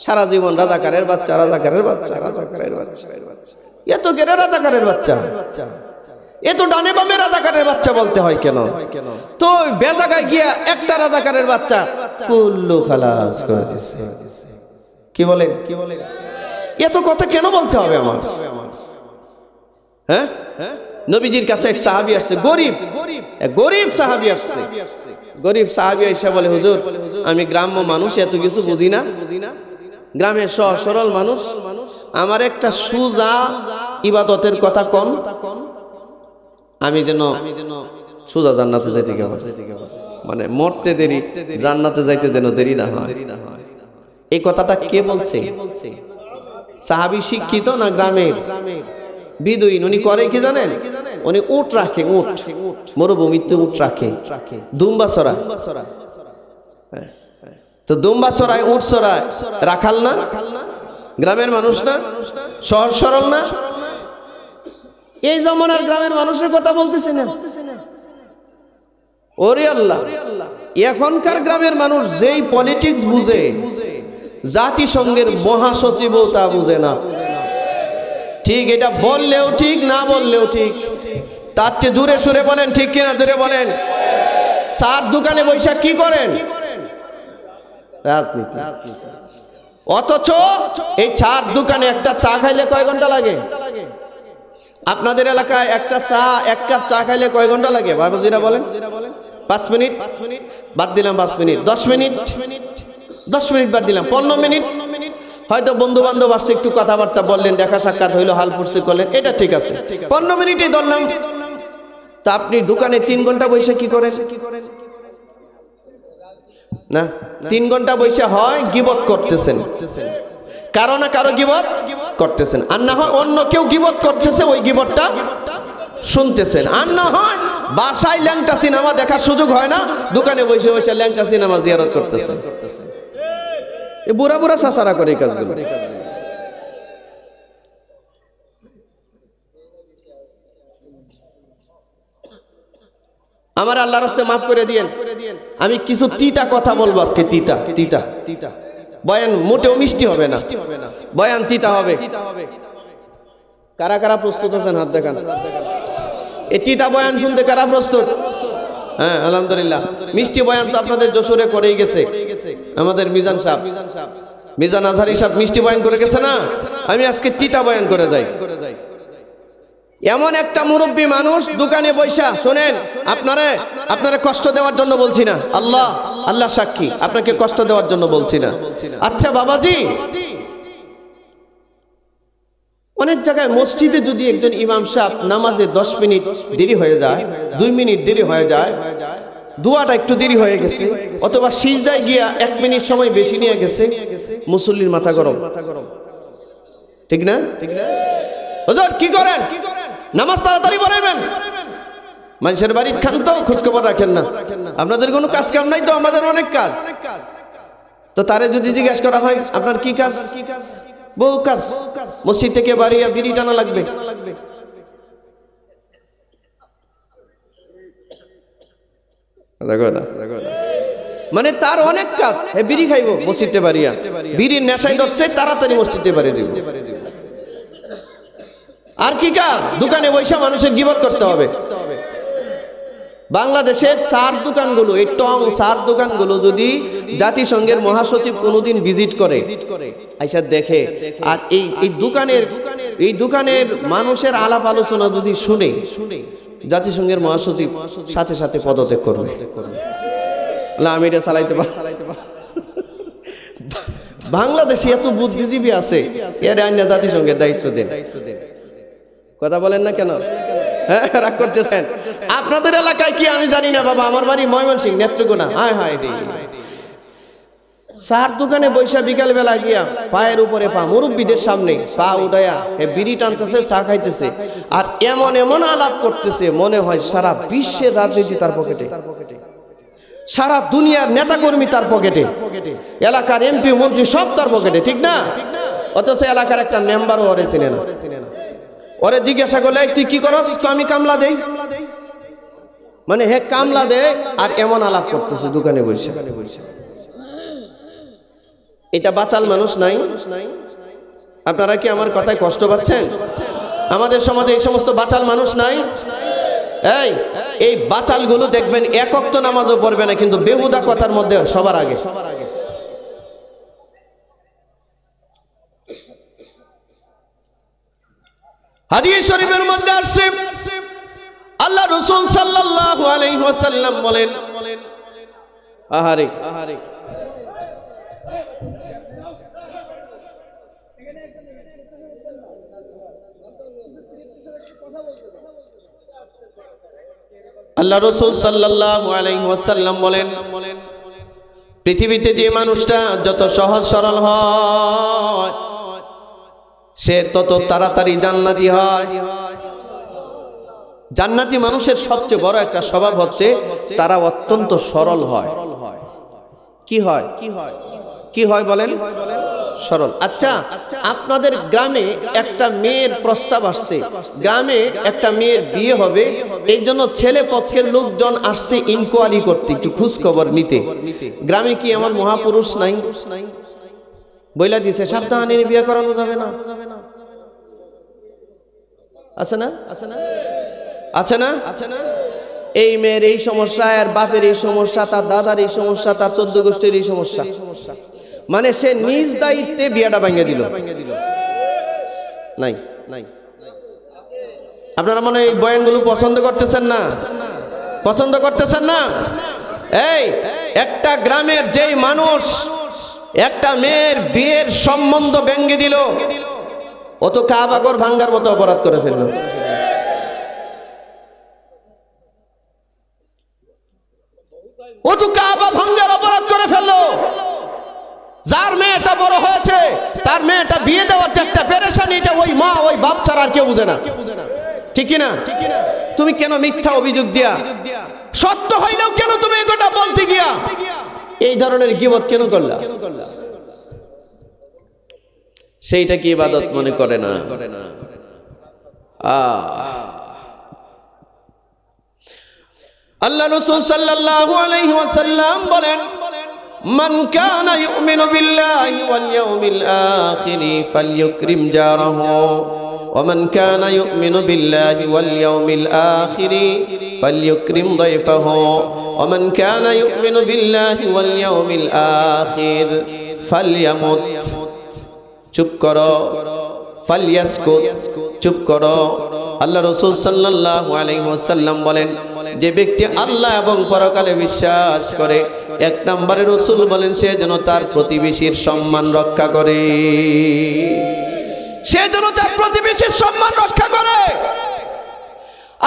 সারা জীবন রাজাকারের বাচ্চা, রাজাকারের বাচ্চা, রাজাকারের বাচ্চা। এত কেন রাজাকারের বাচ্চা? এত ডানে বামে রাজাকারের বাচ্চা বলতে হয় কেন? তো বেজাগায় গিয়া একটা রাজাকারের বাচ্চা কুল্লু খালাস করে দিছে। কি বলেন? এত কথা কেন বলতে হবে আমার? হ্যাঁ, নবীজির কাছে এক সাহাবী আসছে, গরিব সাহাবী আসছে। গরিব সাহাবী এসে বলে, হুজুর আমি গ্রাম্য মানুষ, এত কিছু বুঝি না, গ্রামের সহজ সরল মানুষ, আমার একটা সুজা ইবাদতের কথা কম, আমি যেন সুজা জান্নাতে যাইতে গেলাম, মানে মরতে দেরি, জান্নাতে যাইতে যেন দেরি না হয়। এই কথাটা কে বলছে? সাহাবী শিক্ষিত না গ্রামের বিদুইন? উনি করে কি জানেন? উনি উট রাখে, উট, মরুভূমিতে উট রাখে, দুম্বা চড়ায়। তো দুম্বা চড়ায়, উট চড়ায়, রাখাল না? গ্রামের মানুষ না? সহজ সরল না? এই জমানার গ্রামের মানুষের কথা বলতেছে না। ওরে আল্লাহ, এখনকার গ্রামের মানুষ যেই পলিটিক্স বুঝে, জাতিসংঘের মহাসচিব তা বুঝে না। ঠিক, এটা বললেও ঠিক, না বললেও ঠিক। তার চেয়ে জোরে সুরে বলেন, ঠিক কিনা? জোরে বলেন। চার দোকানে বৈশাখ কি করেন? রাজনীতি। অথচ এই চার দোকানে একটা চা খাইলে কয় ঘন্টা লাগে? আপনাদের এলাকায় একটা চা, এক কাপ চা খাইলে কয় ঘন্টা লাগে বাবুজিরা বলেন? 5 মিনিট বাদ দিলাম, 5 মিনিট, 10 মিনিট, 10 মিনিট বাদ দিলাম, 15 মিনিট। হয়তো বন্ধু বান্ধব আসছে, একটু কথাবার্তা বললেন, দেখা সাক্ষাৎ হইলো, হাল ফুরসি করলেন, এটা ঠিক আছে, 15 মিনিটই ধরলাম। তা আপনি দোকানে 3 ঘন্টা বসে কি করেন? না, 3 ঘন্টা বসে হয় গীবত করতেছেন, কারো না কারো গীবত করতেছেন, আর না হয় অন্য কেউ গীবত করতেছে, ওই গীবতটা শুনতেছেন, আর না হয় বাসায় ল্যাংটা সিনেমা দেখার সুযোগ হয় না, দোকানে বসে বসে ল্যাংটা সিনেমা জিয়ারত করতেছেন। এই বুড়া বুড়া সাসারা করে এই কাজগুলো। আমার আল্লাহর রাস্তায় মাফ করে দিয়েন, আমি কিছু তিতা কথা বলবো আজকে। তিতা তিতা তিতা বয়ান মোটেও মিষ্টি হবে না, বয়ান তিতা হবে। কারা কারা প্রস্তুত আছেন? হাত দেখান। এই তিতা বয়ান শুনতে কারা প্রস্তুত? হ্যাঁ, আলহামদুলিল্লাহ। মিষ্টি বয়ান তো আপনাদের যশোরে করেই গেছে আমাদের মিজান সাহেব, মিজান আজহারি সাহেব মিষ্টি বয়ান করে গেছে না? আমি আজকে তিতা বয়ান করে যাই। এমন একটা মুরব্বী মানুষ দোকানে বৈশা, শোনেন, আপনারা কষ্ট দেওয়ার জন্য বলছি না, আল্লাহ সাক্ষী, আপনাকে কষ্ট দেওয়ার জন্য বলছি না। আচ্ছা বাবাজি, অনেক জায়গায় মসজিদে যদি একজন ইমাম সাহেব নামাজে 10 মিনিট দেরি হয়ে যায়, 2 মিনিট দেরি হয়ে যায়, দোয়াটা একটু দেরি হয়ে গেছে, অথবা সিজদায় গিয়া 1 মিনিট সময় বেশি নিয়ে গেছে, মুসল্লির মাথা গরম, ঠিক না? হুজুর কি করেন? নামাজ তাড়াতাড়ি পড়াইবেন, মানুষের বাড়ির খান তো খোঁজখবর রাখেন না, আপনাদের কোনো কাজ কাম নাই তো? আমাদের অনেক কাজ। তো তারে যদি জিজ্ঞেস করা হয় আপনার কি কাজ? বহু কাজ, মসজিদ থেকে বাড়ি বিড়ি টানা লাগবে। মানে তার অনেক কাজ, বিড়ি খাইব মসজিদে বাড়িয়া, বিড়ির নেশায় ধরছে, তাড়াতাড়ি মসজিদে বাড়ি যাইব। আর কি কাজ? দোকানে বৈশা মানুষের গীবত করতে হবে। বাংলাদেশের চার দোকানগুলো, এই টং চার দোকানগুলো যদি জাতিসংঘের মহাসচিব কোনোদিন ভিজিট করে, আইসা দেখে, আর এই দোকানের মানুষের আলাপ আলোচনা যদি শুনে, জাতিসংঘের মহাসচিব সাথে সাথে পদত্যাগ করবে। আমি এটা চালাইতে পারি। বাংলাদেশে এত বুদ্ধিজীবী আছে, এর আইন জাতিসংঘের দায়িত্ব দেন। কথা বলেন না কেন? হ্যাঁ, রাগ করতেছেন। আপনাদের এলাকায় কি আমি জানি না বাবা, আমার বাড়ি ময়মনসিংহ, নেত্রকোনা। হায় হায় রে, চার দোকানে বৈশা বিকাল বেলা গিয়া পায়ের উপরে পা, মুরব্বীদের সামনে পা উঠাইয়া বিড়ি টানতেছে, চা খাইতেছে, আর এমন এমন আলাপ করতেছে, মনে হয় সারা বিশ্বের রাজনীতি তার পকেটে, সারা দুনিয়ার নেতাকর্মী তার পকেটে, এলাকার এমপি মন্ত্রী সব তার পকেটে, ঠিক না? অথচ এলাকার একটা মেম্বারও ওরে চিনে না। ওরে জিজ্ঞাসা করলে তুই কি করস? আমি কামলা দেই। মানে হে কামলা দে, আর এমন আলাপ করতেছে দোকানে বসে। এটা বাচাল মানুষ নাই। আপনারা কি আমার কথায় কষ্ট পাচ্ছেন? আমাদের সমাজে এই সমস্ত বাচাল মানুষ নাই। এই বাচালগুলো দেখবেন এক ওয়াক্ত নামাজও পড়বে না, কিন্তু বেহুদা কথার মধ্যে সবার আগে। হাদিস শরীফের মধ্যে আসছে আল্লাহ রাসূল সাল্লাল্লাহু আলাইহি ওয়াসাল্লাম বলেন, আহারে আল্লাহ রাসূল সাল্লাল্লাহু আলাইহি ওয়াসাল্লাম বলেন, পৃথিবীতে যে মানুষটা যত সহজ সরল হয় সে তত তাড়াতাড়ি জান্নাতি হয়। জান্নাতি মানুষের সবচেয়ে বড় একটা স্বভাব হচ্ছে তারা অত্যন্ত সরল হয়। কি হয় বলেন? সরল। আচ্ছা, আপনাদের গ্রামে একটা মেয়ের প্রস্তাব আসছে, গ্রামে একটা মেয়ের বিয়ে হবে, এই জন্য ছেলে পক্ষের লোকজন আসছে ইনকোয়ারি করতে, একটু খোঁজ খবর নিতে। গ্রামে কি এমন মহাপুরুষ নাই? বইলা দিছে সাবধানে বিয়ে করানো যাবে না, আছে না? এই মেয়ের এই সমস্যা, আর বাপের এই সমস্যা, তার দাদার এই সমস্যা, তার 14 গোষ্ঠীর এই সমস্যা, মানে সে নিজ দায়িত্বে বিয়েটা ভাঙিয়ে দিল। নাই। আপনারা মনে হয় এই বয়ানগুলো পছন্দ করতেছেন না? এই একটা গ্রামের যেই মানুষ একটা মেয়ের বিয়ের সম্বন্ধ ভেঙে দিল, ও তো কাবাগর ভাঙ্গার মতো অপরাধ করে ফেলল। যার মেয়েটা বড় হয়েছে তার মেয়েটা বিয়ে দেওয়ার যে একটা পেরেশানি, এটা ওই মা ওই বাপ ছাড়া আর কেউ বুঝে না। ঠিক কিনা? তুমি কেন মিথ্যা অভিযোগ দিয়া, সত্য হইলেও কেন তুমি এটা বলতে গিয়া এই ধরনের গীবত কেন করলা? সেইটা কি ইবাদত মনে করে না? আল্লাহ রাসূল সাল্লাল্লাহু আলাইহি ওয়াসাল্লাম বলেন, মান কানা ইউমিনু বিল্লাহি ওয়াল ইয়াউমিল আখিরি ফালইউকরিম জারাহু ওয়া মান কানা ইউমিনু বিল্লাহি ওয়াল ইয়াউমিল আখিরি ফালইউকরিম দাইফাহু ওয়া মান কানা ইউমিনু বিল্লাহি ওয়াল ইয়াউমিল আখির ফালইয়ামুত। চুপ করো, ফালইয়াসকুত, চুপ করো। আল্লাহ রাসূল সাল্লাল্লাহু আলাইহি ওয়াসাল্লাম বলেন, যে ব্যক্তি আল্লাহ এবং পরকালে বিশ্বাস করে, এক নম্বরে রাসূল বলেন সে যেন তার প্রতিবেশীর সম্মান রক্ষা করে।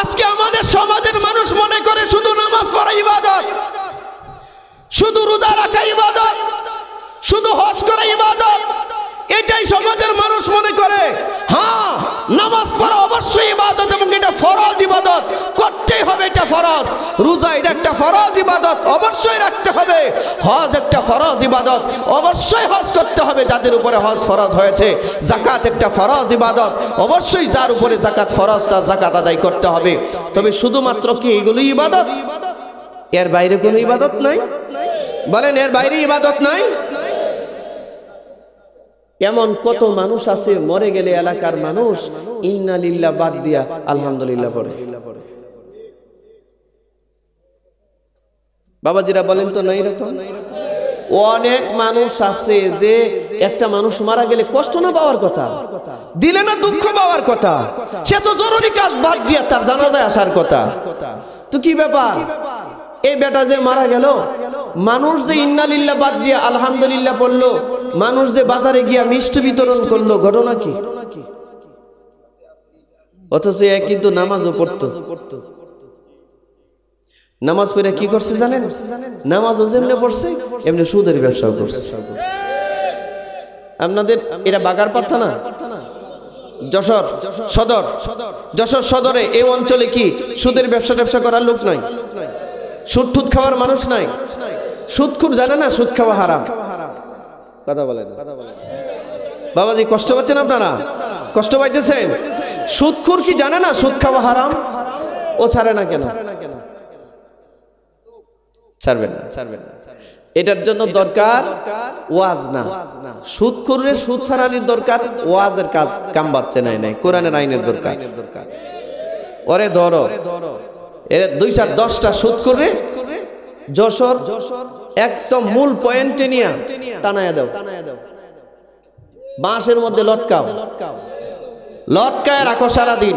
আজকে আমাদের সমাজের মানুষ মনে করে শুধু নামাজ পড়া ইবাদত, শুধু রোজা রাখা ইবাদত, শুধু হজ করা ইবাদত, এটাই সমাজের মানুষ মনে করে। হ্যাঁ, নামাজ পড়া অবশ্যই ইবাদত এবং এটা ফরজ ইবাদত, করতেই হবে, এটা ফরজ। রোজা এটা একটা ফরজ ইবাদত, অবশ্যই রাখতে হবে। হজ একটা ফরজ ইবাদত, অবশ্যই হজ করতে হবে যাদের উপরে হজ ফরজ হয়েছে। যাকাত একটা ফরজ ইবাদত, অবশ্যই যার উপরে যাকাত ফরজ তার যাকাত আদায় করতে হবে। তবে শুধুমাত্র কি এগুলোই ইবাদত? এর বাইরে কোনো ইবাদত নাই? বলেন, এর বাইরে ইবাদত নাই? এমন কত মানুষ আছে মরে গেলে এলাকার মানুষ ইন্না লিল্লাহ বাদ দিয়া আলহামদুলিল্লাহ পড়ে। বাবাজিরা বলেন তো নাই এরকম? অনেক মানুষ আছে যে একটা মানুষ মারা গেলে কষ্ট না পাওয়ার কথা, দিলে না দুঃখ পাওয়ার কথা, সে তো জরুরি কাজ বাদ দিয়া তার জানাজায় আসার কথা। তো কি ব্যাপার? এই বেটা যে মারা গেল, মানুষ যে ইন্না লিল্লাহ বাদ দিয়া আলহামদুলিল্লাহ পড়লো, মানুষ যে বাজারে গিয়া মিষ্টি বিতরণ করলো, ঘটনা কি? অথচ এ কিন্তু নামাজও পড়তো। নামাজ পড়ে কি করছে জানেন? নামাজও যেমনি পড়ছে এমনি সুদের ব্যবসাও করছে। আপনাদের এটা বাগারপাড় থানা, যশোর সদর, যশোর সদরে এই অঞ্চলে কি সুদের ব্যবসা করার লোক নাই? সুদ টুদ খাওয়ার মানুষ নাই? সুদখোর জানে না সুদ খাওয়া হারাম? কথা বলেন বাবাজি, কষ্ট পাচ্ছেন আপনারা? কষ্ট পাইতেছেন? সুদখোর কি জানে না সুদ খাওয়া হারাম? ও ছাড়ে না কেন? ছাড়বেন না। এটার জন্য দরকার ওয়াজ না, সুদ করলে সুদ ছাড়ানির দরকার, ওয়াজের কাম বাচ্চে নাই, কোরআনের আইনের দরকার। ওরে ধরো এর 2-4-10টা সুদ করে যশোর একদম মূল পয়েন্টে নিয়ে টানায়া দাও, বাঁশের মধ্যে লটকায় রাখো সারাদিন।